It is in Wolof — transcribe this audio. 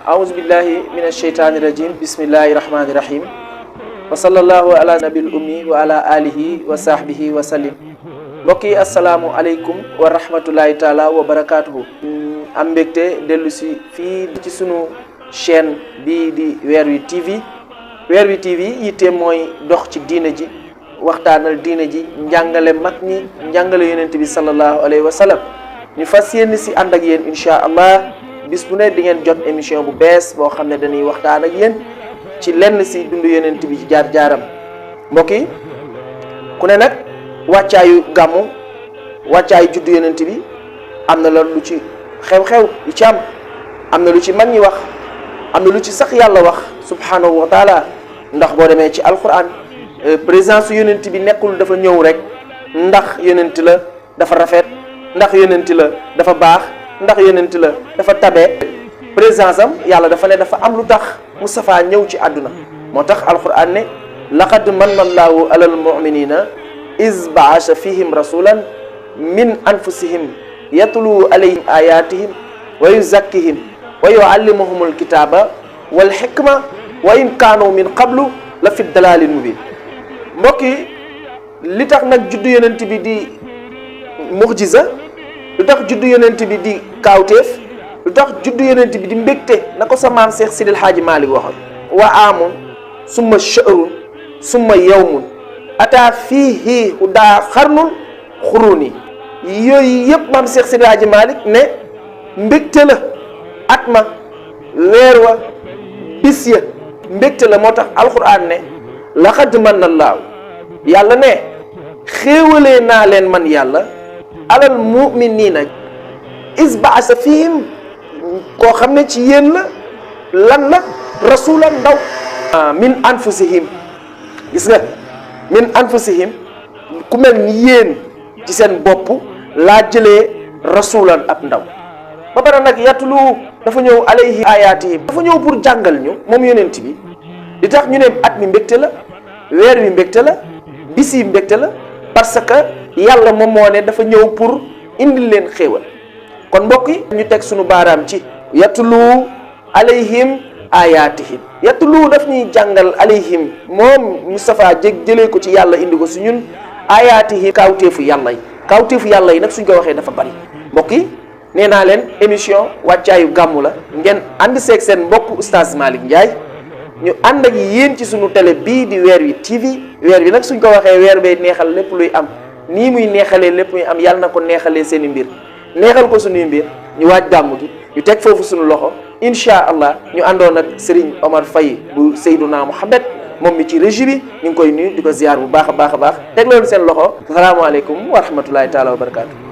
أعوذ بالله من الشيطان الرجيم بسم الله الرحمن الرحيم وصلى الله على نبي الأمي وعلى آله وصحبه وسلم mbokki asalaamu aleykum wa rahmatullahi taala wa barakatuhu am mbégte dellu si fii ci sunu chaîne bii di Weer Wi TV Weer Wi TV yitte mooy dox ci diina ji waxtaanal diina ji njàngale mag ñi njàngale yonent bi sallallahu alayhi wa sallam ñu fas yéene si ànd ak yéen incha allah bis bu ne di ngeen jot émission bu bees boo xam ne dañuy waxtaan ak yéen ci lenn si dundu yonent bi ci jaar-jaaram mbokk yi ku ne nag wàccaayu gàmmu wàccaayu juddu yonent bi am na la lu ci xew-xew yu ci am na lu ci mag ñi wax am na lu ci sax yàlla wax subhanahu wa taala ndax boo demee ci alquran présence yonent bi nekkul dafa ñëw rek ndax yonent la dafa rafet ndax yonent la dafa baax ndax yonent la dafa tabe présence am yàlla dafa ne dafa am lu tax Mustafa ñëw ci àdduna moo tax alquran ne laqad manna allahu alal muminina iz baasa fihim rasulan min anfusihim yatlu alayhim ayatihim wa yuzakkihim wa yuallimuhum alkitaba wal hikma wa in kaanu min qablu la fi dalalin mubin mbokk yi li tax nag juddu yonent bi di mu'jiza lu tax juddu yonent bi di kaawteef lu tax juddu yonent bi di mbégte na ko sa maam Seex Sidil Haaji Maalik waxoon wa aamun summa shahrun summa yawmun ata fiihi hudaa xarnul xuruni yooyu yëpp maam Seex Sidil Haaji Maalik ne mbégte la at ma weer wa bis ya mbégte la moo tax alquran ne laqad manna allaahu yàlla ne xéewalee naa leen man yàlla alal muminina is baasa fihim koo xam ne ci yéen la lan la rasulan ndaw min anfusihim gis nga min anfusihim ku mel ni yéen ci seen bopp laa jëlee rasulan ab ndaw ba pare nag yatlu dafa ñëw alayhi ayatihim dafa ñëw pour jàngal ñu moom yonent bi di tax ñu ne at mi mbégte la weer wi mbégte la bis yi mbégte la parce que yàlla moom moo ne dafa ñëw pour indil leen xéewal kon mbokk yi ñu teg sunu baaraam ci yatlu alayhim ayatihim yatlu daf ñuy jàngal alayhim moom Mustafa jëlee ko ci yàlla indi ko si ñun ayatihim kaawteefu yàlla yi nag suñ ko waxee dafa bari mbokk yi nee naa leen émission wàccaayu gàmmu la ngeen ànd seeg seen mbokk Oustaz Malick Ndiaye ñu ànd ak yéen ci sunu télé bii di Weer Wi TV weer wi nag suñ ko waxee weer bay neexal lépp luy am nii muy neexalee lépp muy am yàlla na ko neexalee seen i mbir neexal ko suñuy mbir ñu waaj gàmmu gi ñu teg foofu suñu loxo incha allah ñu àndoon ak Serigne Omar Faye bu Seydouna Mohamed moom mi ci régie bi ñu ngi koy nuyu di ko ziar bu baax a baax a baax teg loolu seen loxo salaamaaleykum wa rahmatullahi taala wa barakaatu.